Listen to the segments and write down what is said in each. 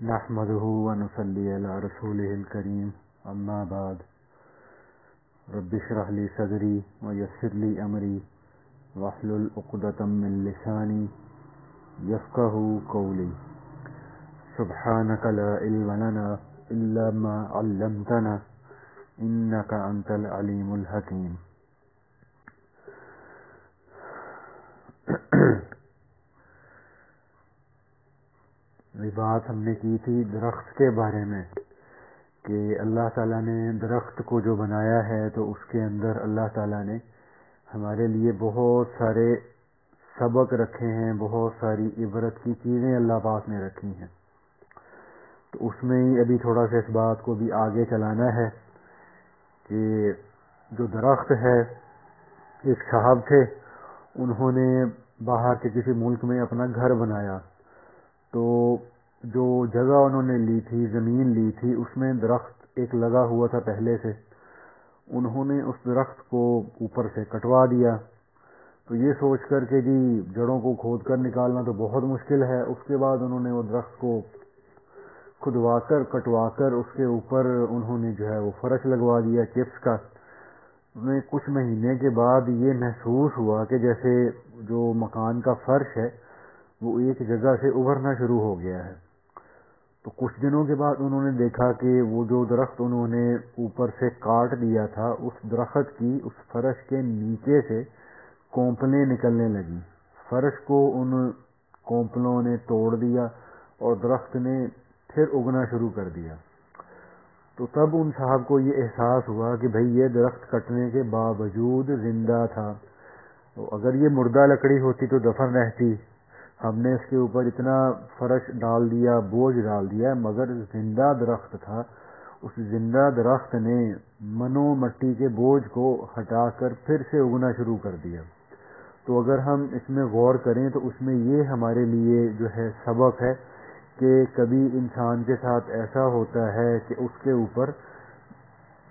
نحمده ونصلي على رسوله الكريم اما بعد رب اشرح لي صدري ويسر لي امري واحلل عقدة من لساني يفقهوا قولي سبحانك لا علم لنا الا ما علمتنا انك انت العليم الحكيم. یہ بات ہم نے کی تھی درخت کے بارے میں کہ اللہ تعالیٰ نے درخت کو جو بنایا ہے تو اس کے اندر اللہ تعالیٰ نے ہمارے لیے بہت سارے سبق رکھے ہیں، بہت ساری عبرت کی چیزیں اللہ پاک نے رکھی ہیں. تو اس میں ہی ابھی تھوڑا سا اس بات کو بھی آگے چلانا ہے کہ جو درخت ہے، ایک صاحب تھے، انہوں نے باہر کے کسی ملک میں اپنا گھر بنایا. تو جو جگہ انہوں نے لی تھی، زمین لی تھی، اس میں درخت ایک لگا ہوا تھا پہلے سے. انہوں نے اس درخت کو اوپر سے کٹوا دیا. تو یہ سوچ کر کہ جی جڑوں کو کھود کر نکالنا تو بہت مشکل ہے. اس کے بعد انہوں نے وہ درخت کو کھدوا کر کٹوا کر اس کے اوپر انہوں نے جو ہے وہ فرش لگوا دیا چپس کا. میں کچھ مہینے کے بعد یہ محسوس ہوا کہ جیسے جو مکان کا فرش ہے وہ ایک جگہ سے ابھرنا شروع ہو گیا ہے. تو کچھ دنوں کے بعد انہوں نے دیکھا کہ وہ جو درخت انہوں نے اوپر سے کاٹ دیا تھا، اس درخت کی اس فرش کے نیچے سے کونپلیں نکلنے لگی. فرش کو ان کونپلوں نے توڑ دیا اور درخت نے پھر اگنا شروع کر دیا. تو تب ان صاحب کو یہ احساس ہوا کہ بھئی یہ درخت کٹنے کے باوجود زندہ تھا. تو اگر یہ مردہ لکڑی ہوتی تو دفن رہتی. ہم نے اس کے اوپر اتنا فرش ڈال دیا، بوجھ ڈال دیا، مگر زندہ درخت تھا. اس زندہ درخت نے منو مٹی کے بوجھ کو ہٹا کر پھر سے اگنا شروع کر دیا. تو اگر ہم اس میں غور کریں تو اس میں یہ ہمارے لیے جو ہے سبق ہے کہ کبھی انسان کے ساتھ ایسا ہوتا ہے کہ اس کے اوپر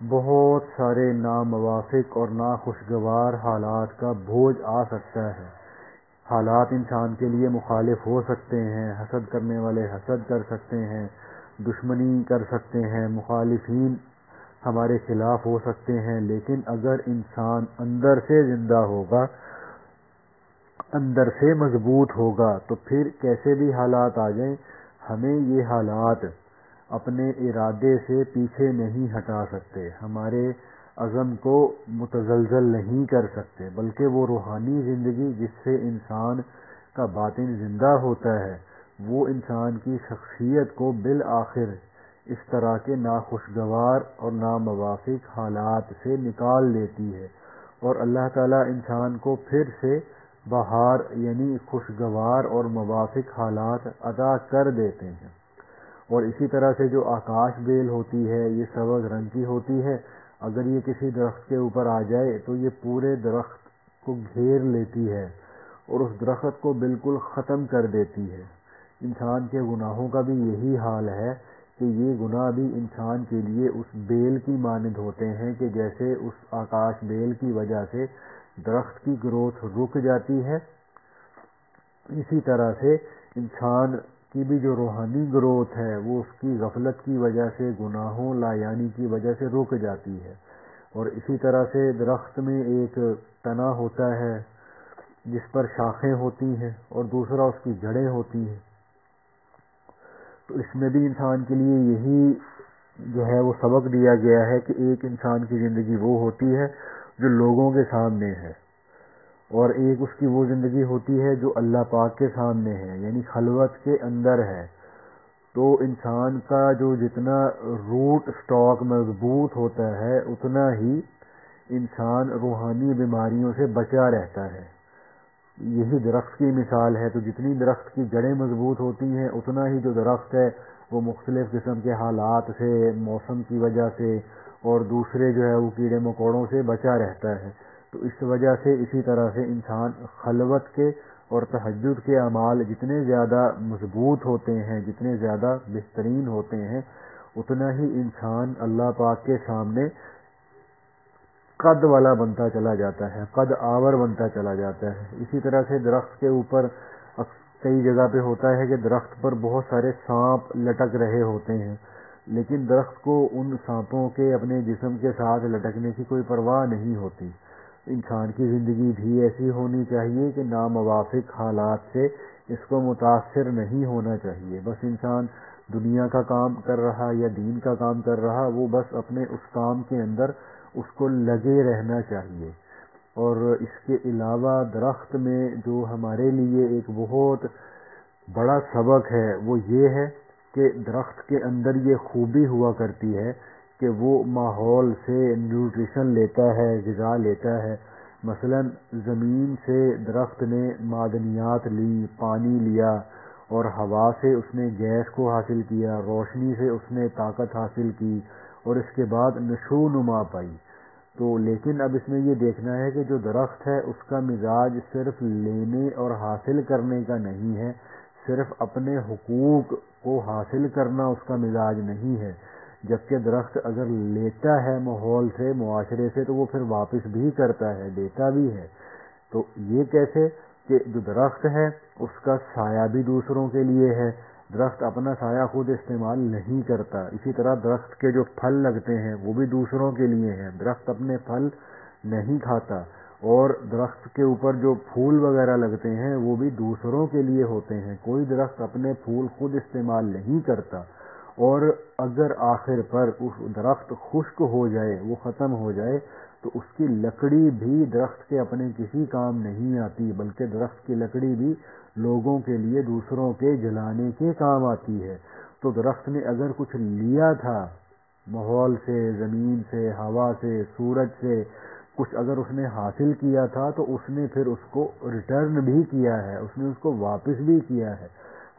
بہت سارے ناموافق اور ناخوشگوار حالات کا بوجھ آ سکتا ہے. حالات انسان کے لیے مخالف ہو سکتے ہیں، حسد کرنے والے حسد کر سکتے ہیں، دشمنی کر سکتے ہیں، مخالفین ہمارے خلاف ہو سکتے ہیں. لیکن اگر انسان اندر سے زندہ ہوگا، اندر سے مضبوط ہوگا، تو پھر کیسے بھی حالات آ جائیں ہمیں یہ حالات اپنے ارادے سے پیچھے نہیں ہٹا سکتے، ہمارے عزم کو متزلزل نہیں کر سکتے. بلکہ وہ روحانی زندگی جس سے انسان کا باطن زندہ ہوتا ہے وہ انسان کی شخصیت کو بالآخر اس طرح کے ناخوشگوار اور ناموافق حالات سے نکال دیتی ہے، اور اللہ تعالیٰ انسان کو پھر سے بہار یعنی خوشگوار اور موافق حالات عطا کر دیتے ہیں. اور اسی طرح سے جو آکاش بیل ہوتی ہے، یہ سبز رنگ کی ہوتی ہے. اگر یہ کسی درخت کے اوپر آ جائے تو یہ پورے درخت کو گھیر لیتی ہے اور اس درخت کو بالکل ختم کر دیتی ہے. انسان کے گناہوں کا بھی یہی حال ہے کہ یہ گناہ بھی انسان کے لیے اس بیل کی مانند ہوتے ہیں کہ جیسے اس آکاش بیل کی وجہ سے درخت کی گروتھ رک جاتی ہے، اسی طرح سے انسان کی بھی جو روحانی گروتھ ہے وہ اس کی غفلت کی وجہ سے، گناہوں لایانی کی وجہ سے رک جاتی ہے. اور اسی طرح سے درخت میں ایک تنا ہوتا ہے جس پر شاخیں ہوتی ہیں اور دوسرا اس کی جڑیں ہوتی ہیں. تو اس میں بھی انسان کے لیے یہی جو ہے وہ سبق دیا گیا ہے کہ ایک انسان کی زندگی وہ ہوتی ہے جو لوگوں کے سامنے ہے، اور ایک اس کی وہ زندگی ہوتی ہے جو اللہ پاک کے سامنے ہے، یعنی خلوت کے اندر ہے. تو انسان کا جو جتنا روٹ سٹاک مضبوط ہوتا ہے اتنا ہی انسان روحانی بیماریوں سے بچا رہتا ہے. یہی درخت کی مثال ہے. تو جتنی درخت کی جڑیں مضبوط ہوتی ہیں اتنا ہی جو درخت ہے وہ مختلف قسم کے حالات سے، موسم کی وجہ سے اور دوسرے جو ہے وہ کیڑے مکوڑوں سے بچا رہتا ہے. تو اس وجہ سے اسی طرح سے انسان خلوت کے اور تہجد کے اعمال جتنے زیادہ مضبوط ہوتے ہیں، جتنے زیادہ بہترین ہوتے ہیں، اتنا ہی انسان اللہ پاک کے سامنے قد والا بنتا چلا جاتا ہے، قد آور بنتا چلا جاتا ہے. اسی طرح سے درخت کے اوپر کئی جگہ پہ ہوتا ہے کہ درخت پر بہت سارے سانپ لٹک رہے ہوتے ہیں، لیکن درخت کو ان سانپوں کے اپنے جسم کے ساتھ لٹکنے کی کوئی پرواہ نہیں ہوتی۔ انسان کی زندگی بھی ایسی ہونی چاہیے کہ ناموافق حالات سے اس کو متاثر نہیں ہونا چاہیے۔ بس انسان دنیا کا کام کر رہا یا دین کا کام کر رہا، وہ بس اپنے اس کام کے اندر اس کو لگے رہنا چاہیے۔ اور اس کے علاوہ درخت میں جو ہمارے لیے ایک بہت بڑا سبق ہے وہ یہ ہے کہ درخت کے اندر یہ خوبی ہوا کرتی ہے کہ وہ ماحول سے نیوٹریشن لیتا ہے، غذا لیتا ہے۔ مثلا زمین سے درخت نے معدنیات لی، پانی لیا، اور ہوا سے اس نے گیس کو حاصل کیا، روشنی سے اس نے طاقت حاصل کی، اور اس کے بعد نشو نما پائی۔ تو لیکن اب اس میں یہ دیکھنا ہے کہ جو درخت ہے اس کا مزاج صرف لینے اور حاصل کرنے کا نہیں ہے، صرف اپنے حقوق کو حاصل کرنا اس کا مزاج نہیں ہے، جبکہ درخت اگر لیتا ہے ماحول سے، معاشرے سے، تو وہ پھر واپس بھی کرتا ہے، دیتا بھی ہے۔ تو یہ کیسے کہ جو درخت ہے اس کا سایہ بھی دوسروں کے لیے ہے، درخت اپنا سایہ خود استعمال نہیں کرتا۔ اسی طرح درخت کے جو پھل لگتے ہیں وہ بھی دوسروں کے لیے ہیں، درخت اپنے پھل نہیں کھاتا، اور درخت کے اوپر جو پھول وغیرہ لگتے ہیں وہ بھی دوسروں کے لیے ہوتے ہیں۔ کوئی درخت اپنے پھول خود استعمال نہیں کرتا، اور اگر آخر پر اس درخت خشک ہو جائے، وہ ختم ہو جائے، تو اس کی لکڑی بھی درخت کے اپنے کسی کام نہیں آتی، بلکہ درخت کی لکڑی بھی لوگوں کے لیے، دوسروں کے جلانے کے کام آتی ہے۔ تو درخت نے اگر کچھ لیا تھا ماحول سے، زمین سے، ہوا سے، سورج سے، کچھ اگر اس نے حاصل کیا تھا تو اس نے پھر اس کو ریٹرن بھی کیا ہے، اس نے اس کو واپس بھی کیا ہے۔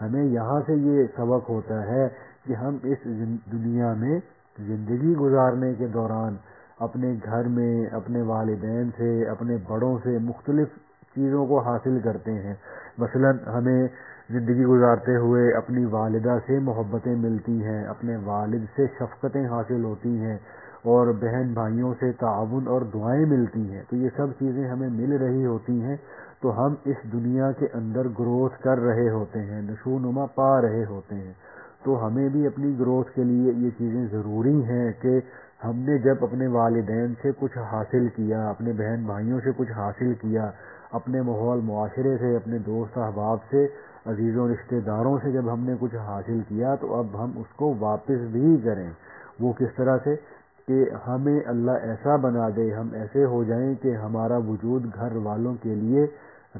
ہمیں یہاں سے یہ سبق ہوتا ہے کہ ہم اس دنیا میں زندگی گزارنے کے دوران اپنے گھر میں اپنے والدین سے، اپنے بڑوں سے مختلف چیزوں کو حاصل کرتے ہیں۔ مثلا ہمیں زندگی گزارتے ہوئے اپنی والدہ سے محبتیں ملتی ہیں، اپنے والد سے شفقتیں حاصل ہوتی ہیں، اور بہن بھائیوں سے تعاون اور دعائیں ملتی ہیں۔ تو یہ سب چیزیں ہمیں مل رہی ہوتی ہیں، تو ہم اس دنیا کے اندر گروتھ کر رہے ہوتے ہیں، نشو نما پا رہے ہوتے ہیں۔ تو ہمیں بھی اپنی گروتھ کے لیے یہ چیزیں ضروری ہیں کہ ہم نے جب اپنے والدین سے کچھ حاصل کیا، اپنے بہن بھائیوں سے کچھ حاصل کیا، اپنے ماحول معاشرے سے، اپنے دوست احباب سے، عزیزوں رشتہ داروں سے جب ہم نے کچھ حاصل کیا، تو اب ہم اس کو واپس بھی کریں۔ وہ کس طرح سے کہ ہمیں اللہ ایسا بنا دے، ہم ایسے ہو جائیں کہ ہمارا وجود گھر والوں کے لیے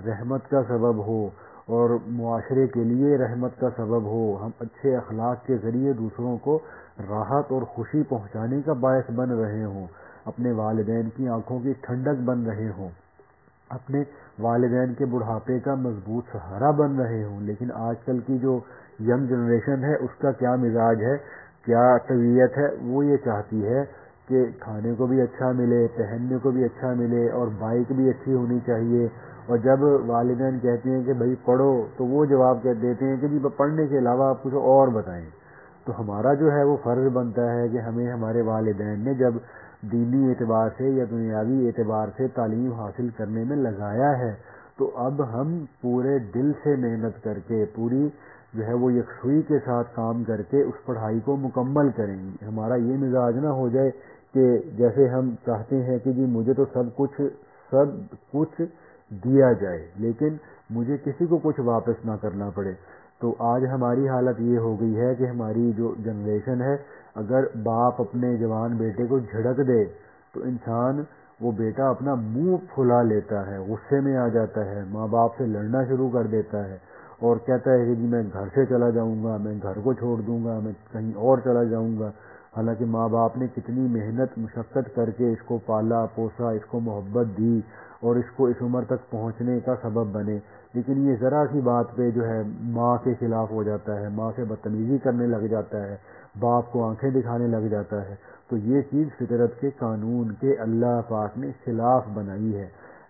رحمت کا سبب ہو، اور معاشرے کے لیے رحمت کا سبب ہو، ہم اچھے اخلاق کے ذریعے دوسروں کو راحت اور خوشی پہنچانے کا باعث بن رہے ہوں، اپنے والدین کی آنکھوں کی ٹھنڈک بن رہے ہوں، اپنے والدین کے بڑھاپے کا مضبوط سہارا بن رہے ہوں۔ لیکن آج کل کی جو ینگ جنریشن ہے اس کا کیا مزاج ہے، کیا طبیعت ہے، وہ یہ چاہتی ہے کہ کھانے کو بھی اچھا ملے، پہننے کو بھی اچھا ملے، اور بائک بھی اچھی ہونی چاہیے، اور جب والدین کہتے ہیں کہ بھائی پڑھو تو وہ جواب دیتے ہیں کہ جی پڑھنے کے علاوہ آپ کچھ اور بتائیں۔ تو ہمارا جو ہے وہ فرض بنتا ہے کہ ہمیں ہمارے والدین نے جب دینی اعتبار سے یا دنیاوی اعتبار سے تعلیم حاصل کرنے میں لگایا ہے، تو اب ہم پورے دل سے محنت کر کے، پوری جو ہے وہ یکسوئی کے ساتھ کام کر کے اس پڑھائی کو مکمل کریں گے۔ ہمارا یہ مزاج نہ ہو جائے کہ جیسے ہم چاہتے ہیں کہ جی مجھے تو سب کچھ دیا جائے لیکن مجھے کسی کو کچھ واپس نہ کرنا پڑے۔ تو آج ہماری حالت یہ ہو گئی ہے کہ ہماری جو جنریشن ہے، اگر باپ اپنے جوان بیٹے کو جھڑک دے تو انسان، وہ بیٹا اپنا منہ پھلا لیتا ہے، غصے میں آ جاتا ہے، ماں باپ سے لڑنا شروع کر دیتا ہے، اور کہتا ہے کہ جی میں گھر سے چلا جاؤں گا، میں گھر کو چھوڑ دوں گا، میں کہیں اور چلا جاؤں گا۔ حالانکہ ماں باپ نے کتنی محنت مشقت کر کے اس کو پالا پوسا، اس کو محبت دی، اور اس کو اس عمر تک پہنچنے کا سبب بنے، لیکن یہ ذرا سی بات پہ جو ہے ماں کے خلاف ہو جاتا ہے، ماں سے بدتمیزی کرنے لگ جاتا ہے، باپ کو آنکھیں دکھانے لگ جاتا ہے۔ تو یہ چیز فطرت کے قانون کے اللہ پاک نے خلاف بنائی ہے۔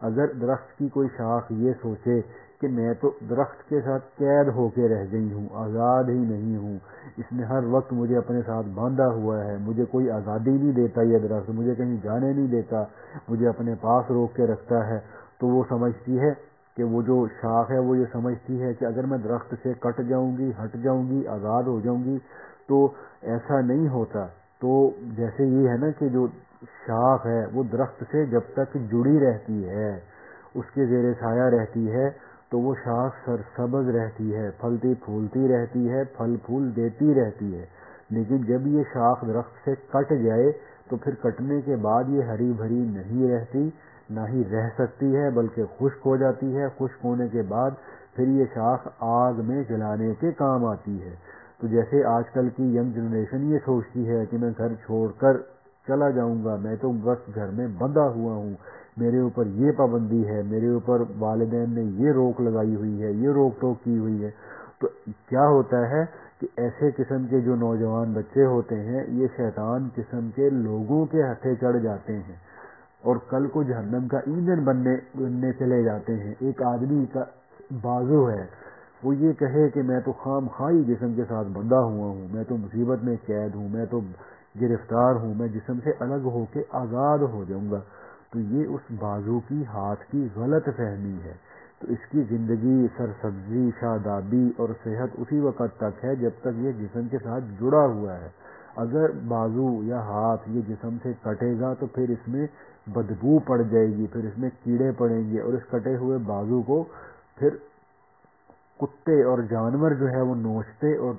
اگر درخت کی کوئی شاخ یہ سوچے کہ میں تو درخت کے ساتھ قید ہو کے رہ گئی ہوں، آزاد ہی نہیں ہوں، اس نے ہر وقت مجھے اپنے ساتھ باندھا ہوا ہے، مجھے کوئی آزادی نہیں دیتا، یہ درخت مجھے کہیں جانے نہیں دیتا، مجھے اپنے پاس روک کے رکھتا ہے، تو وہ سمجھتی ہے کہ وہ جو شاخ ہے وہ یہ سمجھتی ہے کہ اگر میں درخت سے کٹ جاؤں گی، ہٹ جاؤں گی، آزاد ہو جاؤں گی، تو ایسا نہیں ہوتا. تو جیسے یہ ہے نا کہ جو شاخ ہے وہ درخت سے جب تک جڑی رہتی ہے، اس کے زیر سایہ رہتی ہے، تو وہ شاخ سرسبز رہتی ہے، پھلتی پھولتی رہتی ہے، پھل پھول دیتی رہتی ہے. لیکن جب یہ شاخ درخت سے کٹ جائے تو پھر کٹنے کے بعد یہ ہری بھری نہیں رہتی، نہ ہی رہ سکتی ہے، بلکہ خشک ہو جاتی ہے. خشک ہونے کے بعد پھر یہ شاخ آگ میں جلانے کے کام آتی ہے. تو جیسے آج کل کی ینگ جنریشن یہ سوچتی ہے کہ میں گھر چھوڑ کر چلا جاؤں گا، میں تو بس گھر میں بندھا ہوا ہوں، میرے اوپر یہ پابندی ہے، میرے اوپر والدین نے یہ روک لگائی ہوئی ہے، یہ روک ٹوک کی ہوئی ہے. تو کیا ہوتا ہے کہ ایسے قسم کے جو نوجوان بچے ہوتے ہیں یہ شیطان قسم کے لوگوں کے ہتھے چڑھ جاتے ہیں اور کل کو جہنم کا ایندھن بننے چلے جاتے ہیں. ایک آدمی کا بازو ہے، وہ یہ کہے کہ میں تو خام خواہی جسم کے ساتھ بندھا ہوا ہوں، میں تو مصیبت میں قید ہوں، میں تو گرفتار ہوں، میں جسم سے الگ ہو کے آزاد ہو جاؤں گا. تو یہ اس بازو کی ہاتھ کی غلط فہمی ہے. تو اس کی زندگی سرسبزی، شادابی اور صحت اسی وقت تک ہے جب تک یہ جسم کے ساتھ جڑا ہوا ہے. اگر بازو یا ہاتھ یہ جسم سے کٹے گا تو پھر اس میں بدبو پڑ جائے گی، پھر اس میں کیڑے پڑیں گے اور اس کٹے ہوئے بازو کو پھر کتے اور جانور جو ہے وہ نوچتے اور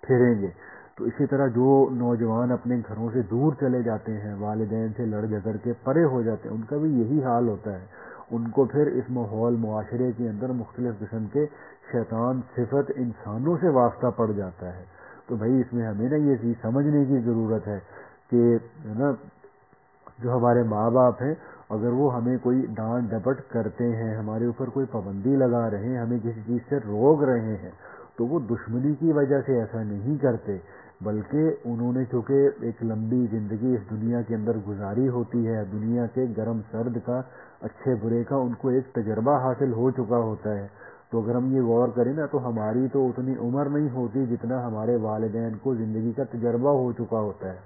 پھریں گے. تو اسی طرح جو نوجوان اپنے گھروں سے دور چلے جاتے ہیں، والدین سے لڑ جھگڑ کے پرے ہو جاتے ہیں، ان کا بھی یہی حال ہوتا ہے. ان کو پھر اس ماحول معاشرے کے اندر مختلف قسم کے شیطان صفت انسانوں سے واسطہ پڑ جاتا ہے. تو بھائی اس میں ہمیں نا یہ چیز سمجھنے کی ضرورت ہے کہ نا جو ہمارے ماں باپ ہیں اگر وہ ہمیں کوئی ڈانٹ ڈپٹ کرتے ہیں، ہمارے اوپر کوئی پابندی لگا رہے ہیں، ہمیں کسی چیز سے روک رہے ہیں، تو وہ دشمنی کی وجہ سے ایسا نہیں کرتے، بلکہ انہوں نے چونکہ ایک لمبی زندگی اس دنیا کے اندر گزاری ہوتی ہے، دنیا کے گرم سرد کا، اچھے برے کا ان کو ایک تجربہ حاصل ہو چکا ہوتا ہے. تو اگر ہم یہ غور کریں نا تو ہماری تو اتنی عمر نہیں ہوتی جتنا ہمارے والدین کو زندگی کا تجربہ ہو چکا ہوتا ہے.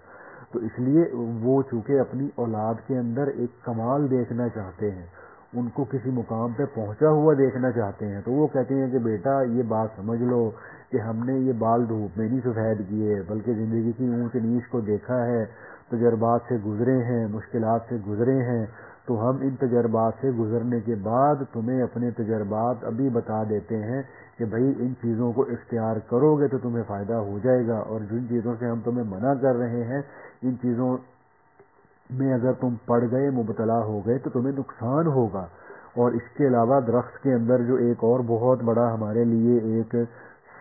تو اس لیے وہ چونکہ اپنی اولاد کے اندر ایک کمال دیکھنا چاہتے ہیں، ان کو کسی مقام پہ پہنچا ہوا دیکھنا چاہتے ہیں، تو وہ کہتے ہیں کہ بیٹا یہ بات سمجھ لو کہ ہم نے یہ بال دھوپ میں نہیں سفید کیے، بلکہ زندگی کی اونچ نیچ کو دیکھا ہے، تجربات سے گزرے ہیں، مشکلات سے گزرے ہیں. تو ہم ان تجربات سے گزرنے کے بعد تمہیں اپنے تجربات ابھی بتا دیتے ہیں کہ بھائی ان چیزوں کو اختیار کرو گے تو تمہیں فائدہ ہو جائے گا، اور جن چیزوں سے ہم تمہیں منع کر رہے ہیں ان چیزوں میں اگر تم پڑ گئے، مبتلا ہو گئے تو تمہیں نقصان ہوگا. اور اس کے علاوہ درخت کے اندر جو ایک اور بہت بڑا ہمارے لیے ایک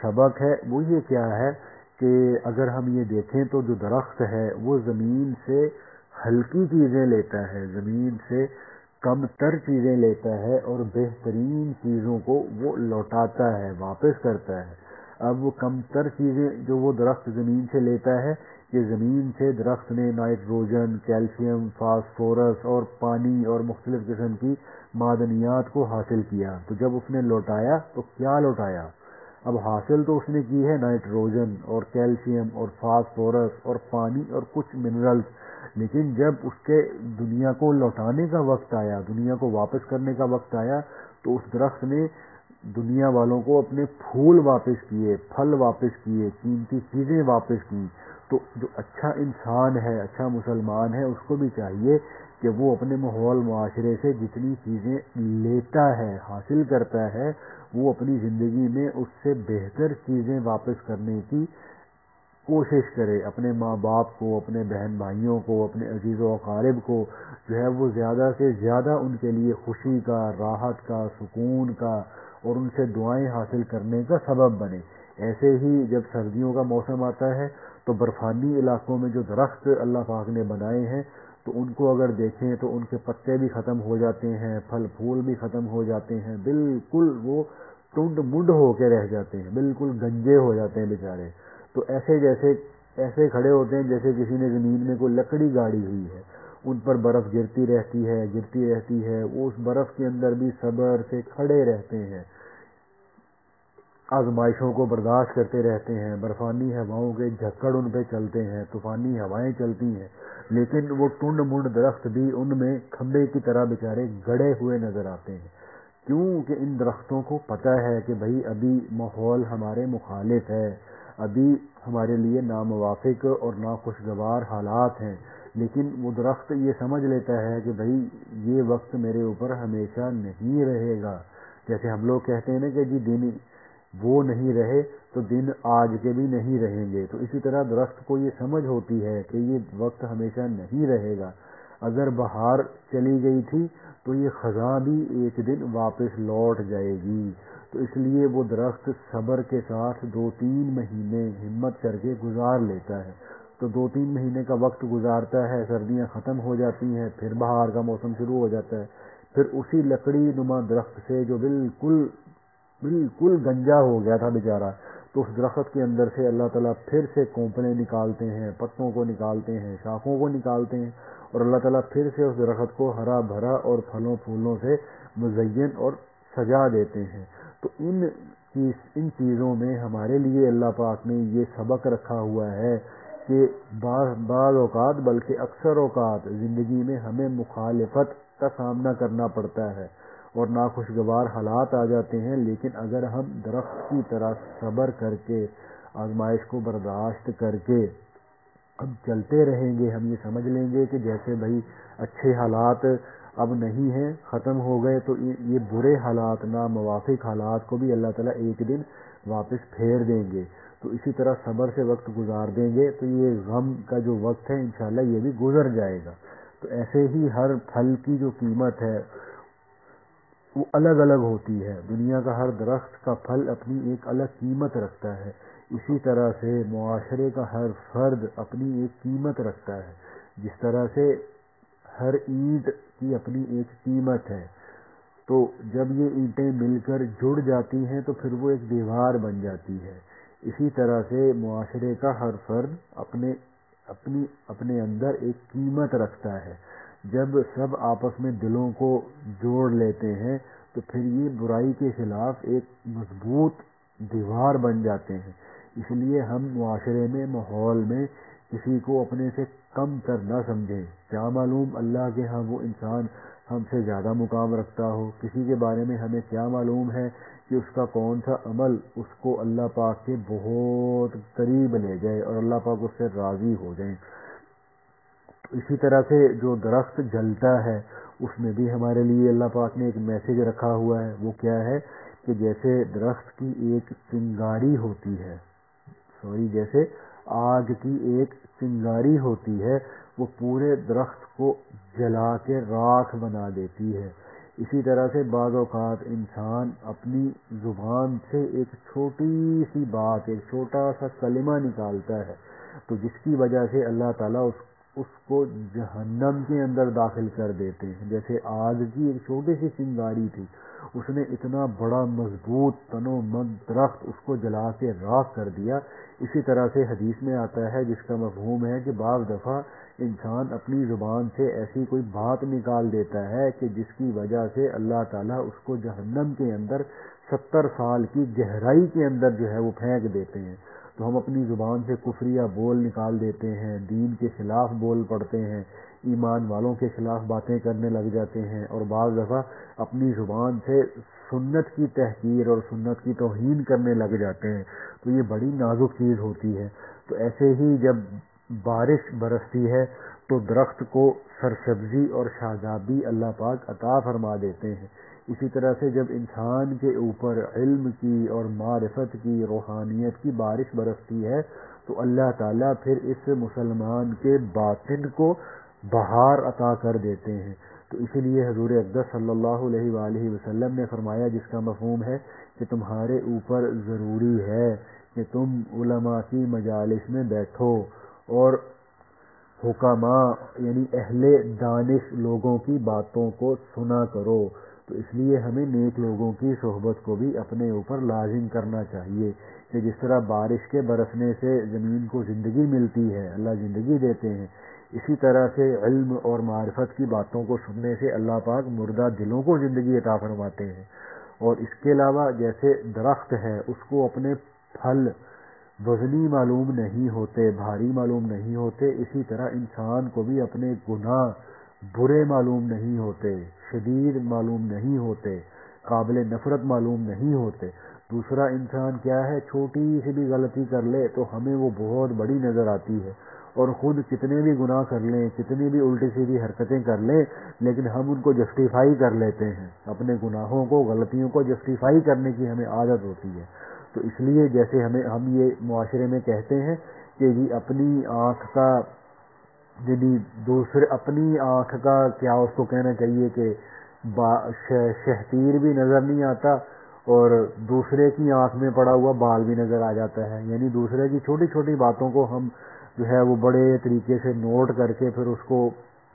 سبق ہے وہ یہ کیا ہے کہ اگر ہم یہ دیکھیں تو جو درخت ہے وہ زمین سے ہلکی چیزیں لیتا ہے، زمین سے کم تر چیزیں لیتا ہے اور بہترین چیزوں کو وہ لوٹاتا ہے، واپس کرتا ہے. اب وہ کم تر چیزیں جو وہ درخت زمین سے لیتا ہے، کہ زمین سے درخت نے نائٹروجن، کیلشیم، فاسفورس اور پانی اور مختلف قسم کی معدنیات کو حاصل کیا. تو جب اس نے لوٹایا تو کیا لوٹایا؟ اب حاصل تو اس نے کی ہے نائٹروجن اور کیلشیم اور فاسفورس اور پانی اور کچھ منرلز، لیکن جب اس کے دنیا کو لوٹانے کا وقت آیا، دنیا کو واپس کرنے کا وقت آیا، تو اس درخت نے دنیا والوں کو اپنے پھول واپس کیے، پھل واپس کیے، قیمتی چیزیں واپس کی. تو جو اچھا انسان ہے، اچھا مسلمان ہے، اس کو بھی چاہیے کہ وہ اپنے ماحول معاشرے سے جتنی چیزیں لیتا ہے، حاصل کرتا ہے، وہ اپنی زندگی میں اس سے بہتر چیزیں واپس کرنے کی کوشش کرے. اپنے ماں باپ کو، اپنے بہن بھائیوں کو، اپنے عزیز و اقارب کو جو ہے وہ زیادہ سے زیادہ ان کے لیے خوشی کا، راحت کا، سکون کا اور ان سے دعائیں حاصل کرنے کا سبب بنے. ایسے ہی جب سردیوں کا موسم آتا ہے تو برفانی علاقوں میں جو درخت اللہ پاک نے بنائے ہیں تو ان کو اگر دیکھیں تو ان کے پتے بھی ختم ہو جاتے ہیں، پھل پھول بھی ختم ہو جاتے ہیں، بالکل وہ ٹنڈ منڈ ہو کے رہ جاتے ہیں، بالکل گنجے ہو جاتے ہیں بیچارے. تو ایسے کھڑے ہوتے ہیں جیسے کسی نے زمین میں کوئی لکڑی گاڑی ہوئی ہے، ان پر برف گرتی رہتی ہے، وہ اس برف کے اندر بھی صبر سے کھڑے رہتے ہیں، آزمائشوں کو برداشت کرتے رہتے ہیں، برفانی ہواؤں کے جھکڑ ان پہ چلتے ہیں، طوفانی ہوائیں چلتی ہیں، لیکن وہ ٹنڈ منڈ درخت بھی ان میں کھمبے کی طرح بیچارے گڑے ہوئے نظر آتے ہیں. کیوں کہ ان درختوں کو پتہ ہے کہ بھئی ابھی ماحول ہمارے مخالف ہے، ابھی ہمارے لیے ناموافق اور ناخوشگوار حالات ہیں، لیکن وہ درخت یہ سمجھ لیتا ہے کہ بھئی یہ وقت میرے اوپر ہمیشہ نہیں رہے گا. جیسے ہم لوگ کہتے ہیں نا کہ جی دن وہ نہیں رہے تو دن آج کے بھی نہیں رہیں گے، تو اسی طرح درخت کو یہ سمجھ ہوتی ہے کہ یہ وقت ہمیشہ نہیں رہے گا. اگر بہار چلی گئی تھی تو یہ خزاں بھی ایک دن واپس لوٹ جائے گی. تو اس لیے وہ درخت صبر کے ساتھ 2-3 مہینے ہمت کر کے گزار لیتا ہے. تو 2-3 مہینے کا وقت گزارتا ہے، سردیاں ختم ہو جاتی ہیں، پھر بہار کا موسم شروع ہو جاتا ہے. پھر اسی لکڑی نما درخت سے جو بالکل بالکل گنجا ہو گیا تھا بیچارہ، تو اس درخت کے اندر سے اللہ تعالیٰ پھر سے کونپلیں نکالتے ہیں، پتوں کو نکالتے ہیں، شاخوں کو نکالتے ہیں، اور اللہ تعالیٰ پھر سے اس درخت کو ہرا بھرا اور پھلوں پھولوں سے مزین اور سجا دیتے ہیں. تو ان چیزوں میں ہمارے لیے اللہ پاک نے یہ سبق رکھا ہوا ہے کہ بعض اوقات بلکہ اکثر اوقات زندگی میں ہمیں مخالفت کا سامنا کرنا پڑتا ہے اور ناخوشگوار حالات آ جاتے ہیں، لیکن اگر ہم درخت کی طرح صبر کر کے آزمائش کو برداشت کر کے ہم چلتے رہیں گے، ہم یہ سمجھ لیں گے کہ جیسے بھائی اچھے حالات اب نہیں ہیں، ختم ہو گئے، تو یہ برے حالات، ناموافق حالات کو بھی اللہ تعالیٰ ایک دن واپس پھیر دیں گے. تو اسی طرح صبر سے وقت گزار دیں گے تو یہ غم کا جو وقت ہے انشاءاللہ یہ بھی گزر جائے گا. تو ایسے ہی ہر پھل کی جو قیمت ہے وہ الگ الگ ہوتی ہے. دنیا کا ہر درخت کا پھل اپنی ایک الگ قیمت رکھتا ہے. اسی طرح سے معاشرے کا ہر فرد اپنی ایک قیمت رکھتا ہے. جس طرح سے ہر اینٹ کی اپنی ایک قیمت ہے، تو جب یہ اینٹیں مل کر جڑ جاتی ہیں تو پھر وہ ایک دیوار بن جاتی ہے. اسی طرح سے معاشرے کا ہر فرد اپنے اندر ایک قیمت رکھتا ہے. جب سب آپس میں دلوں کو جوڑ لیتے ہیں تو پھر یہ برائی کے خلاف ایک مضبوط دیوار بن جاتے ہیں. اس لیے ہم معاشرے میں، ماحول میں کسی کو اپنے سے کم تر نہ سمجھیں. کیا معلوم اللہ کے ہاں وہ انسان ہم سے زیادہ مقام رکھتا ہو. کسی کے بارے میں ہمیں کیا معلوم ہے کہ اس کا کون سا عمل اس کو اللہ پاک کے بہت قریب لے جائے اور اللہ پاک اس سے راضی ہو جائیں. اسی طرح سے جو درخت جلتا ہے اس میں بھی ہمارے لیے اللہ پاک نے ایک میسج رکھا ہوا ہے. وہ کیا ہے کہ جیسے درخت کی ایک چنگاری ہوتی ہے، جیسے آگ کی ایک چنگاری ہوتی ہے، وہ پورے درخت کو جلا کے راکھ بنا دیتی ہے. اسی طرح سے بعض اوقات انسان اپنی زبان سے ایک چھوٹی سی بات، ایک چھوٹا سا کلمہ نکالتا ہے، تو جس کی وجہ سے اللہ تعالیٰ اس کو جہنم کے اندر داخل کر دیتے ہیں. جیسے آگ کی ایک چھوٹی سی چنگاری تھی، اس نے اتنا بڑا مضبوط تنو مند درخت اس کو جلا کے راکھ کر دیا. اسی طرح سے حدیث میں آتا ہے جس کا مفہوم ہے کہ بعض دفعہ انسان اپنی زبان سے ایسی کوئی بات نکال دیتا ہے کہ جس کی وجہ سے اللہ تعالیٰ اس کو جہنم کے اندر 70 سال کی گہرائی کے اندر جو ہے وہ پھینک دیتے ہیں. تو ہم اپنی زبان سے کفریہ بول نکال دیتے ہیں، دین کے خلاف بول پڑتے ہیں، ایمان والوں کے خلاف باتیں کرنے لگ جاتے ہیں، اور بعض دفعہ اپنی زبان سے سنت کی تحقیر اور سنت کی توہین کرنے لگ جاتے ہیں. تو یہ بڑی نازک چیز ہوتی ہے. تو ایسے ہی جب بارش برستی ہے تو درخت کو سرسبزی اور شادابی اللہ پاک عطا فرما دیتے ہیں. اسی طرح سے جب انسان کے اوپر علم کی اور معرفت کی، روحانیت کی بارش برستی ہے تو اللہ تعالیٰ پھر اس مسلمان کے باطن کو بہار عطا کر دیتے ہیں. تو اسی لیے حضور اقدس صلی اللہ علیہ وآلہ وسلم نے فرمایا، جس کا مفہوم ہے کہ تمہارے اوپر ضروری ہے کہ تم علماء کی مجالس میں بیٹھو اور حکماء یعنی اہل دانش لوگوں کی باتوں کو سنا کرو. تو اس لیے ہمیں نیک لوگوں کی صحبت کو بھی اپنے اوپر لازم کرنا چاہیے کہ جس طرح بارش کے برسنے سے زمین کو زندگی ملتی ہے، اللہ زندگی دیتے ہیں، اسی طرح سے علم اور معرفت کی باتوں کو سننے سے اللہ پاک مردہ دلوں کو زندگی عطا فرماتے ہیں. اور اس کے علاوہ جیسے درخت ہے اس کو اپنے پھل وزنی معلوم نہیں ہوتے، بھاری معلوم نہیں ہوتے، اسی طرح انسان کو بھی اپنے گناہ برے معلوم نہیں ہوتے، شدید معلوم نہیں ہوتے. قابل نفرت معلوم نہیں ہوتے۔ دوسرا انسان کیا ہے، چھوٹی سی بھی غلطی کر لے تو ہمیں وہ بہت بڑی نظر آتی ہے، اور خود کتنے بھی گناہ کر لیں، کتنی بھی الٹی سیدھی حرکتیں کر لیں، لیکن ہم ان کو جسٹیفائی کر لیتے ہیں، اپنے گناہوں کو، غلطیوں کو جسٹیفائی کرنے کی ہمیں عادت ہوتی ہے۔ تو اس لیے جیسے ہم یہ معاشرے میں کہتے ہیں کہ جی اپنی آنکھ کا، یعنی دوسرے اپنی آنکھ کا کیا اس کو کہنا چاہیے کہ شہتیر بھی نظر نہیں آتا، اور دوسرے کی آنکھ میں پڑا ہوا بال بھی نظر آ جاتا ہے۔ یعنی دوسرے کی چھوٹی چھوٹی باتوں کو ہم جو ہے وہ بڑے طریقے سے نوٹ کر کے پھر اس کو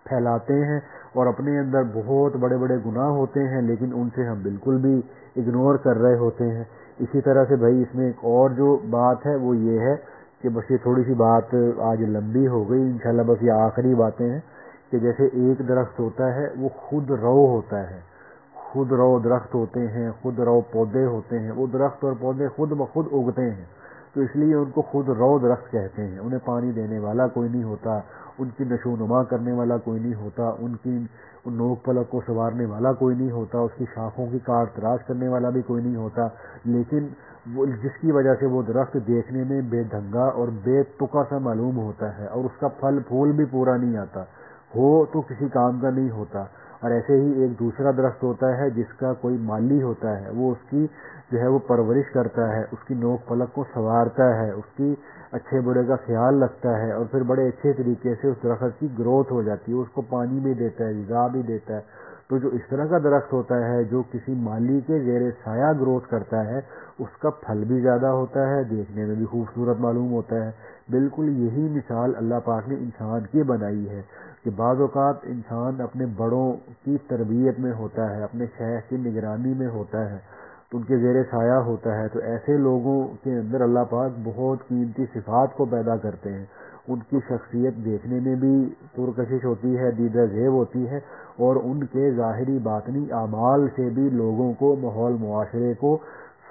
پھیلاتے ہیں، اور اپنے اندر بہت بڑے بڑے گناہ ہوتے ہیں لیکن ان سے ہم بالکل بھی اگنور کر رہے ہوتے ہیں۔ اسی طرح سے بھائی اس میں ایک اور جو بات ہے وہ یہ ہے کہ بس یہ تھوڑی سی بات آج لمبی ہو گئی، انشاءاللہ بس یہ آخری باتیں ہیں کہ جیسے ایک درخت ہوتا ہے وہ خود رو ہوتا ہے، خود رو درخت ہوتے ہیں، خود رو پودے ہوتے ہیں، وہ درخت اور پودے خود بخود اگتے ہیں، تو اس لیے ان کو خود رو درخت کہتے ہیں۔ انہیں پانی دینے والا کوئی نہیں ہوتا، ان کی نشو و نما کرنے والا کوئی نہیں ہوتا، ان کی نوک پلک کو سنوارنے والا کوئی نہیں ہوتا، اس کی شاخوں کی کاٹ تراش کرنے والا بھی کوئی نہیں ہوتا، لیکن وہ جس کی وجہ سے وہ درخت دیکھنے میں بے ڈھنگا اور بے تکا سا معلوم ہوتا ہے، اور اس کا پھل پھول بھی پورا نہیں آتا، ہو تو کسی کام کا نہیں ہوتا۔ اور ایسے ہی ایک دوسرا درخت ہوتا ہے جس کا کوئی مالی ہوتا ہے، وہ اس کی جو ہے وہ پرورش کرتا ہے، اس کی نوک پلک کو سنوارتا ہے، اس کی اچھے برے کا خیال رکھتا ہے، اور پھر بڑے اچھے طریقے سے اس درخت کی گروتھ ہو جاتی ہے، اس کو پانی بھی دیتا ہے، غذا بھی دیتا ہے۔ تو جو اس طرح کا درخت ہوتا ہے جو کسی مالی کے زیر سایہ گروتھ کرتا ہے، اس کا پھل بھی زیادہ ہوتا ہے، دیکھنے میں بھی خوبصورت معلوم ہوتا ہے۔ بالکل یہی مثال اللہ پاک نے انسان کی بنائی ہے کہ بعض اوقات انسان اپنے بڑوں کی تربیت میں ہوتا ہے، اپنے شیخ کی نگرانی میں ہوتا ہے، تو ان کے زیر سایہ ہوتا ہے، تو ایسے لوگوں کے اندر اللہ پاک بہت قیمتی صفات کو پیدا کرتے ہیں، ان کی شخصیت دیکھنے میں بھی پرکشش ہوتی ہے، دیدہ زیب ہوتی ہے، اور ان کے ظاہری باطنی اعمال سے بھی لوگوں کو، ماحول معاشرے کو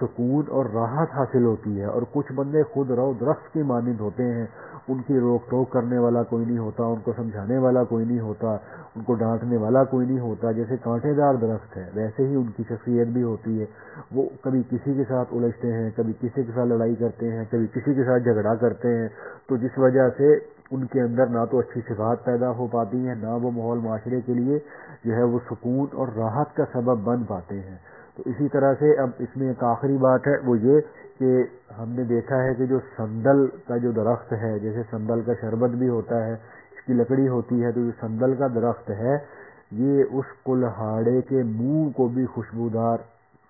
سکون اور راحت حاصل ہوتی ہے۔ اور کچھ بندے خود رو درخت کی مانند ہوتے ہیں، ان کی روک ٹوک کرنے والا کوئی نہیں ہوتا، ان کو سمجھانے والا کوئی نہیں ہوتا، ان کو ڈانٹنے والا کوئی نہیں ہوتا، جیسے کانٹے دار درخت ہے ویسے ہی ان کی شخصیت بھی ہوتی ہے۔ وہ کبھی کسی کے ساتھ الجھتے ہیں، کبھی کسی کے ساتھ لڑائی کرتے ہیں، کبھی کسی کے ساتھ جھگڑا کرتے ہیں، تو جس وجہ سے ان کے اندر نہ تو اچھی صفات پیدا ہو پاتی ہیں، نہ وہ ماحول معاشرے کے لیے جو ہے وہ سکون اور راحت کا سبب بن پاتے ہیں۔ تو اسی طرح سے اب اس میں ایک آخری بات ہے وہ یہ کہ ہم نے دیکھا ہے کہ جو سندل کا جو درخت ہے، جیسے سندل کا شربت بھی ہوتا ہے، اس کی لکڑی ہوتی ہے، تو جو سندل کا درخت ہے یہ اس کلہاڑے کے منہ کو بھی خوشبودار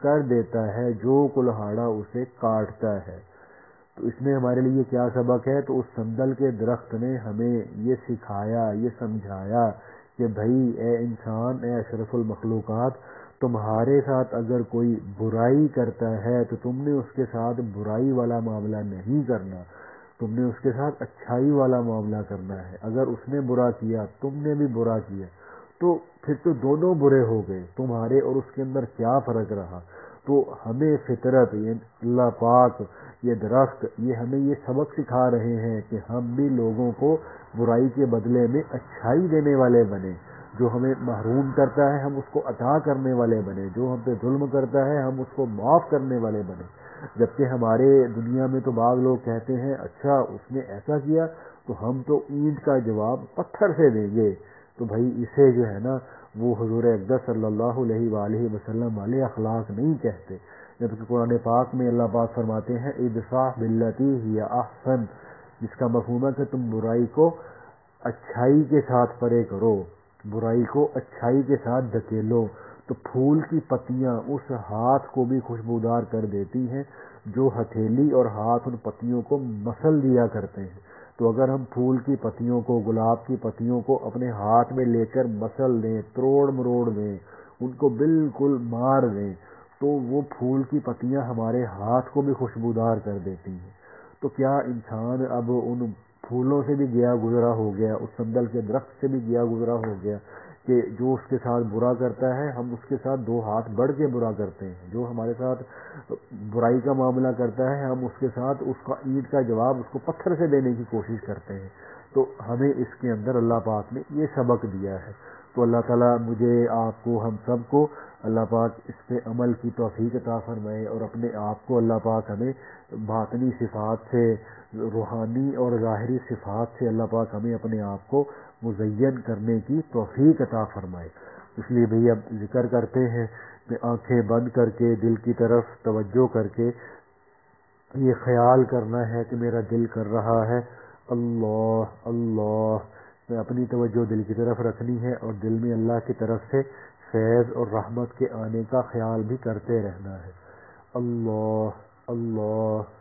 کر دیتا ہے جو کلہاڑا اسے کاٹتا ہے۔ تو اس میں ہمارے لیے کیا سبق ہے؟ تو اس سندل کے درخت نے ہمیں یہ سکھایا، یہ سمجھایا کہ بھائی اے انسان، اے اشرف المخلوقات، تمہارے ساتھ اگر کوئی برائی کرتا ہے تو تم نے اس کے ساتھ برائی والا معاملہ نہیں کرنا، تم نے اس کے ساتھ اچھائی والا معاملہ کرنا ہے۔ اگر اس نے برا کیا، تم نے بھی برا کیا، تو پھر تو دونوں برے ہو گئے، تمہارے اور اس کے اندر کیا فرق رہا؟ تو ہمیں فطرت، یہ اللہ پاک، یہ درخت، یہ ہمیں یہ سبق سکھا رہے ہیں کہ ہم بھی لوگوں کو برائی کے بدلے میں اچھائی دینے والے بنیں، جو ہمیں محروم کرتا ہے ہم اس کو عطا کرنے والے بنیں، جو ہم پہ ظلم کرتا ہے ہم اس کو معاف کرنے والے بنیں۔ جبکہ ہمارے دنیا میں تو بعض لوگ کہتے ہیں اچھا اس نے ایسا کیا تو ہم تو اینٹ کا جواب پتھر سے دیں گے، تو بھائی اسے جو ہے نا وہ حضور اقدس صلی اللہ علیہ وآلہ وسلم والے اخلاق نہیں کہتے۔ جبکہ قرآن پاک میں اللہ پاک فرماتے ہیں ادفع باللتی ہی احسن، جس کا مفہوم ہے کہ تم برائی کو اچھائی کے ساتھ پرے کرو، برائی کو اچھائی کے ساتھ دھکیلو۔ تو پھول کی پتیاں اس ہاتھ کو بھی خوشبودار کر دیتی ہیں جو ہتھیلی اور ہاتھ ان پتیوں کو مسل دیا کرتے ہیں۔ تو اگر ہم پھول کی پتیوں کو، گلاب کی پتیوں کو اپنے ہاتھ میں لے کر مسل دیں، توڑ مروڑ دیں، ان کو بالکل مار دیں، تو وہ پھول کی پتیاں ہمارے ہاتھ کو بھی خوشبودار کر دیتی ہیں۔ تو کیا انسان اب ان پھولوں سے بھی گیا گزرا ہو گیا، اس سندل کے درخت سے بھی گیا گزرا ہو گیا کہ جو اس کے ساتھ برا کرتا ہے ہم اس کے ساتھ دو ہاتھ بڑھ کے برا کرتے ہیں، جو ہمارے ساتھ برائی کا معاملہ کرتا ہے ہم اس کے ساتھ اس کا اینٹ کا جواب اس کو پتھر سے دینے کی کوشش کرتے ہیں۔ تو ہمیں اس کے اندر اللہ پاک نے یہ سبق دیا ہے۔ تو اللہ تعالیٰ مجھے، آپ کو، ہم سب کو اللہ پاک اس پہ عمل کی توفیق عطا فرمائے، اور اپنے آپ کو اللہ پاک ہمیں باطنی صفات سے، روحانی اور ظاہری صفات سے اللہ پاک ہمیں اپنے آپ کو مزین کرنے کی توفیق عطا فرمائے۔ اس لیے بھئی اب ذکر کرتے ہیں کہ آنکھیں بند کر کے دل کی طرف توجہ کر کے یہ خیال کرنا ہے کہ میرا دل کر رہا ہے اللہ اللہ، میں اپنی توجہ دل کی طرف رکھنی ہے، اور دل میں اللہ کی طرف سے فیض اور رحمت کے آنے کا خیال بھی کرتے رہنا ہے۔ اللہ اللہ۔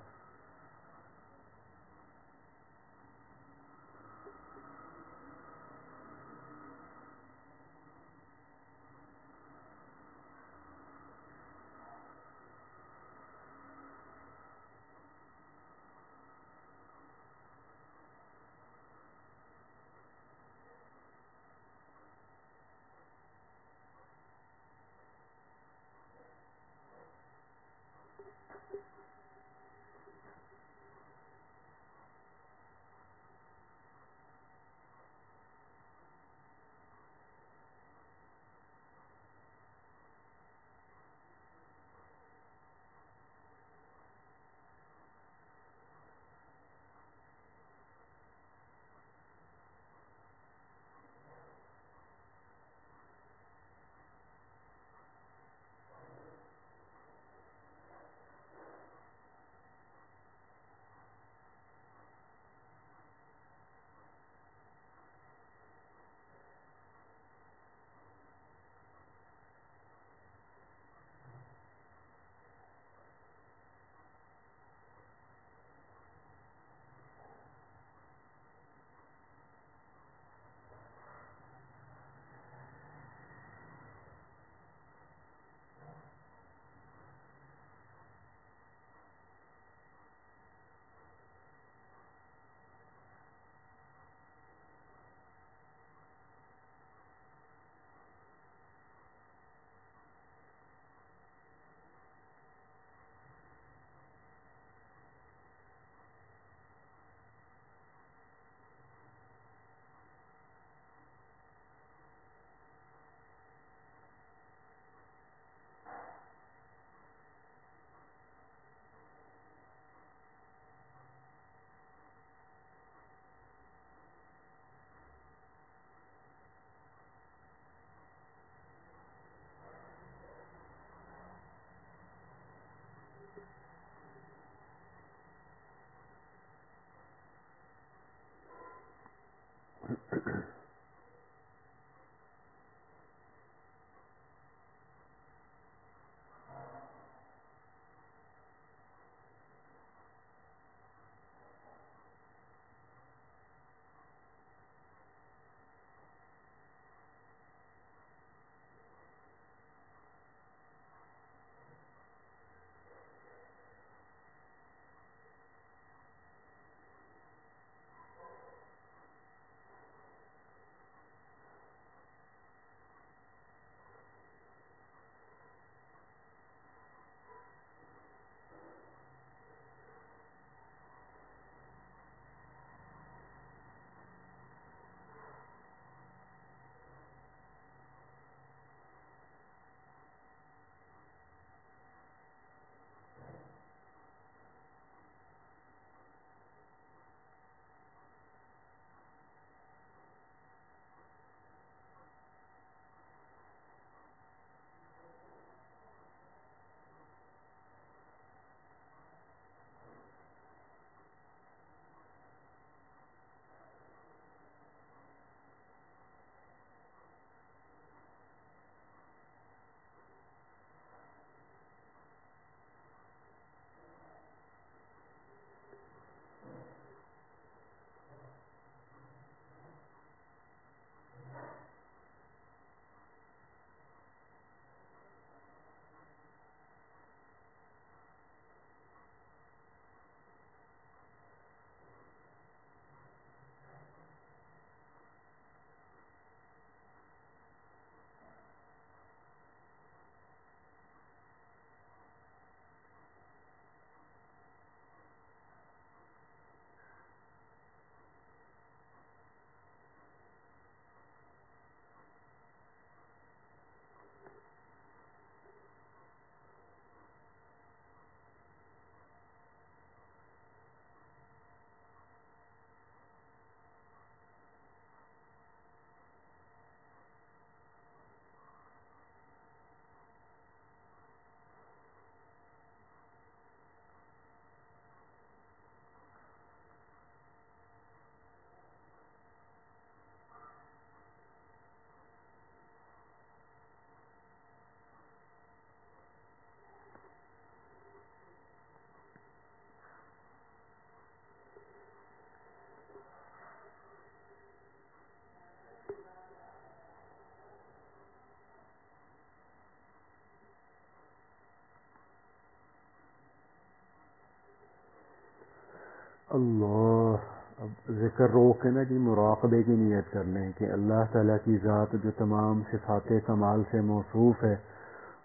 اللہ، اب ذکر روک کے نا جی مراقبے کی نیت کر لیں کہ اللہ تعالیٰ کی ذات جو تمام صفات کمال سے موصوف ہے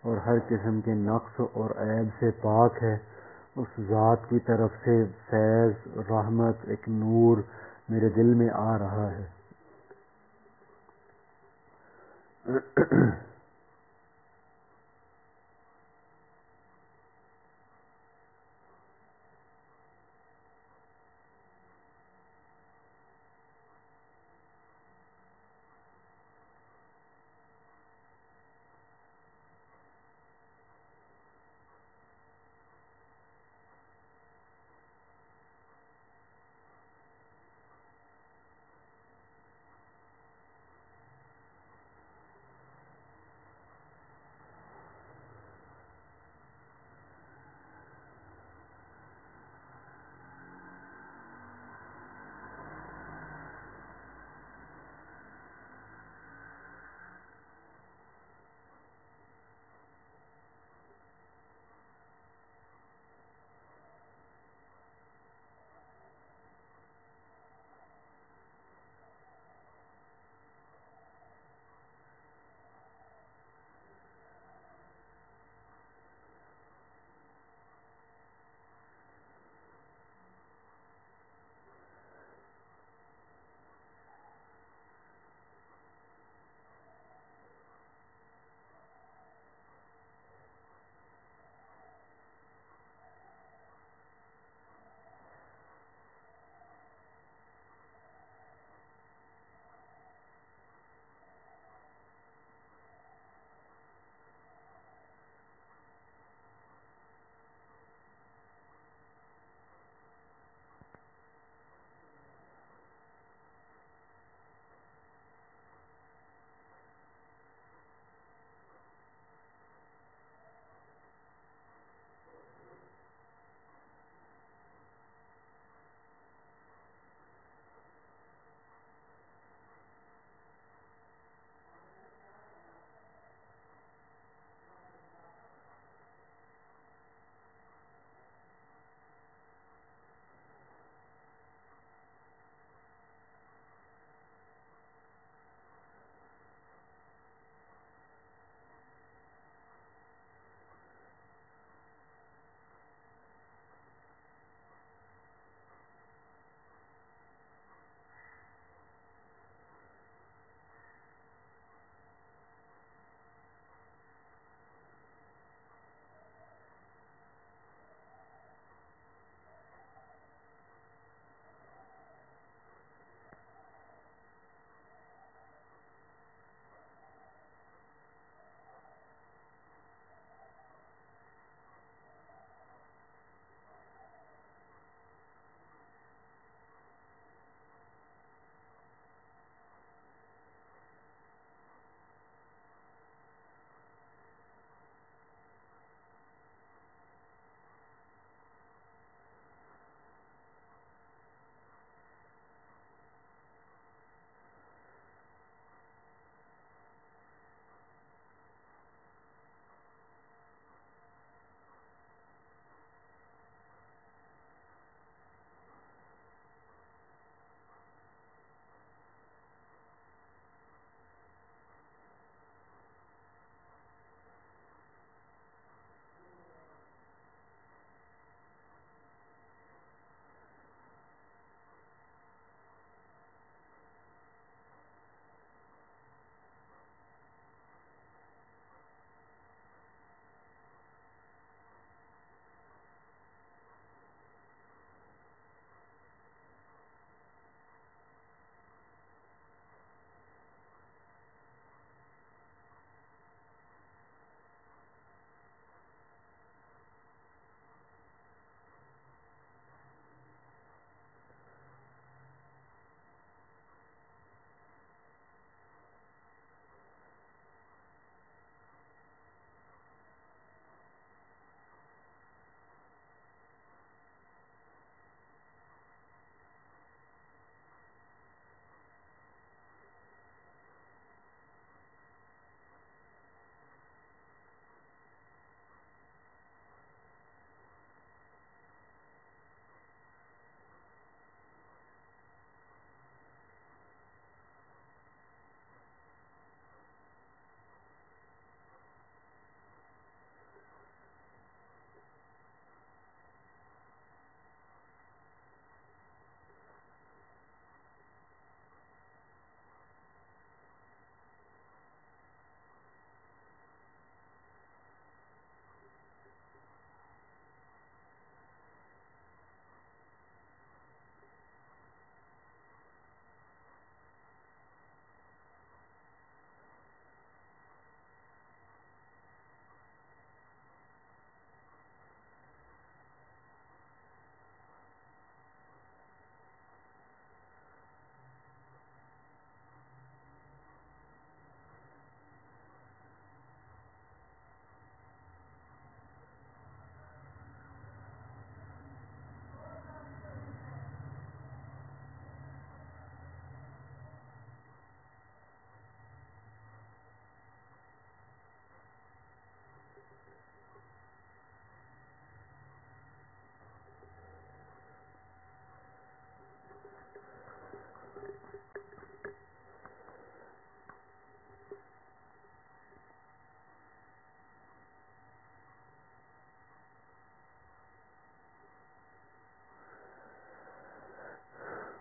اور ہر قسم کے نقص اور عیب سے پاک ہے، اس ذات کی طرف سے فیض، رحمت، ایک نور میرے دل میں آ رہا ہے۔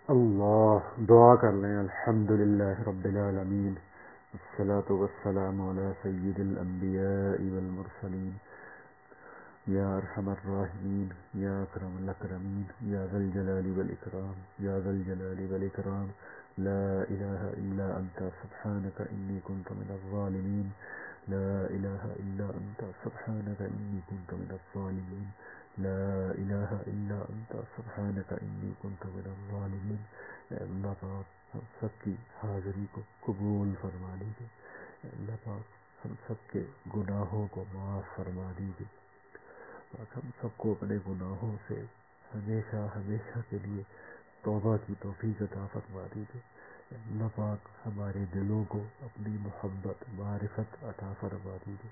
اللہ دعا کر لیں. الحمدللہ رب العالمین والصلاة والسلام علی سید الانبیاء والمرسلین یا ارحم الراحمین یا اکرم الاکرمین یا ذا الجلال والاکرام یا ذا الجلال والاکرام. لا الہ الا انت سبحانک انی کنت من الظالمین. لا الہ الا انت سبحانک انی کنت من الظالمین. لا الہ الا انت سبحانک انی کنت من الظالمین. اے اللہ پاک ہم سب کی حاضری کو قبول فرما لیجیے. اے اللہ پاک ہم سب کے گناہوں کو معاف فرما دیجیے. پاک ہم سب کو اپنے گناہوں سے ہمیشہ ہمیشہ کے لیے توبہ کی توفیق عطا فرما دیجیے. اے اللہ پاک ہمارے دلوں کو اپنی محبت معرفت عطا فرما دیجیے.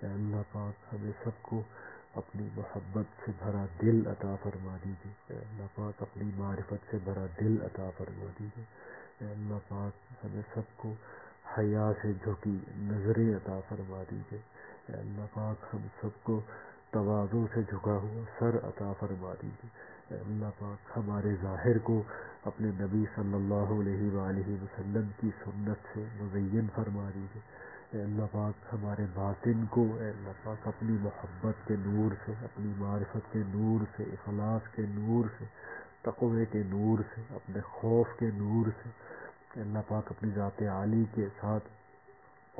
اے اللہ پاک ہمیں سب کو اپنی محبت سے بھرا دل عطا فرما دیجیے. اے اللہ پاک اپنی معرفت سے بھرا دل عطا فرما دیجیے. اے اللہ پاک ہمیں سب کو حیا سے جھکی نظریں عطا فرما دیجیے. اے اللہ پاک ہم سب کو تواضع سے جھکا ہوا سر عطا فرما دیجیے. اے اللہ پاک ہمارے ظاہر کو اپنے نبی صلی اللہ علیہ وآلہ وسلم کی سنت سے مزین فرما دیجیے. اے اللہ پاک ہمارے باطن کو اے اللہ پاک اپنی محبت کے نور سے، اپنی معرفت کے نور سے، اخلاص کے نور سے، تقوی کے نور سے، اپنے خوف کے نور سے، اے اللہ پاک اپنی ذات عالی کے ساتھ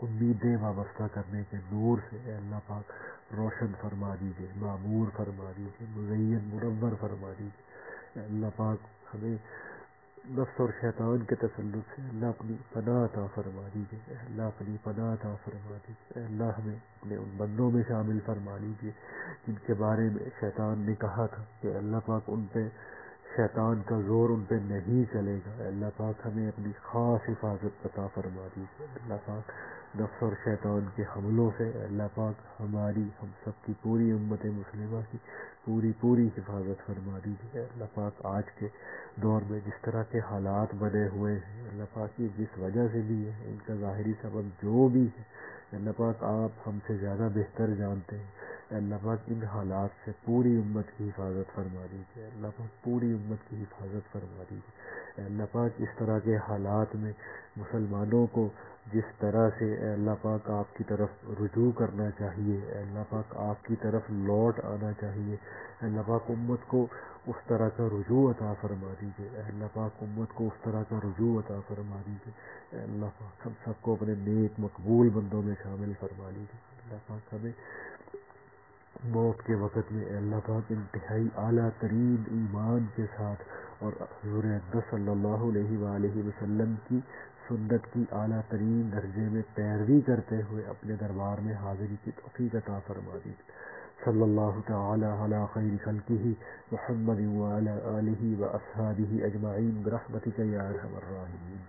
امیدیں وابستہ کرنے کے نور سے اے اللہ پاک روشن فرما دیجیے، معمور فرما دیجیے، مزین منور فرما دیجیے. اے اللہ پاک ہمیں نفس اور شیطان کے تسلط سے اللہ اپنی پناہ عطا فرما دیجیے. اے اللہ اپنی پناہ عطا فرما دیجیے. اے اللہ ہمیں اپنے ان بندوں میں شامل فرما لیجیے جن کے بارے میں شیطان نے کہا تھا کہ اللہ پاک ان پہ شیطان کا زور ان پہ نہیں چلے گا. اے اللہ پاک ہمیں اپنی خاص حفاظت عطا فرما دیجیے. اے اللہ پاک نفس اور شیطان کے حملوں سے اے اللہ پاک ہماری، ہم سب کی پوری امت مسلمہ کی پوری حفاظت فرما دیجیے. اے اللہ پاک آج کے دور میں جس طرح کے حالات بنے ہوئے ہیں اللہ پاک یہ جس وجہ سے بھی ہے، ان کا ظاہری سبب جو بھی ہے اللہ پاک آپ ہم سے زیادہ بہتر جانتے ہیں. اے اللہ پاک ان حالات سے پوری امت کی حفاظت فرما دیجیے. اے اللہ پاک پوری امت کی حفاظت فرما دیجیے. اے اللہ پاک اس طرح کے حالات میں مسلمانوں کو جس طرح سے اے اللہ پاک آپ کی طرف رجوع کرنا چاہیے، اے اللہ پاک آپ کی طرف لوٹ آنا چاہیے، اے اللہ پاک امت کو اس طرح کا رجوع عطا فرما دیجیے. اے اللہ پاک امت کو اس طرح کا رجوع عطا فرما دیجیے. اے اللہ پاک ہم سب کو اپنے نیک مقبول بندوں میں شامل فرما لیجیے. اللہ پاک ہمیں موت کے وقت میں اے اللہ پاک انتہائی اعلیٰ ترین ایمان کے ساتھ اور حضور اقدس صلی اللہ علیہ وآلہ وسلم کی سنت کی اعلیٰ ترین درجے میں پیروی کرتے ہوئے اپنے دربار میں حاضری کی توفیق عطا فرما دیجیے. صلی اللہ تعالی علی خیر خلقہ محمد وعلی آلہ واصحابہ اجمعین برحمتک یا ارحم الراحمین.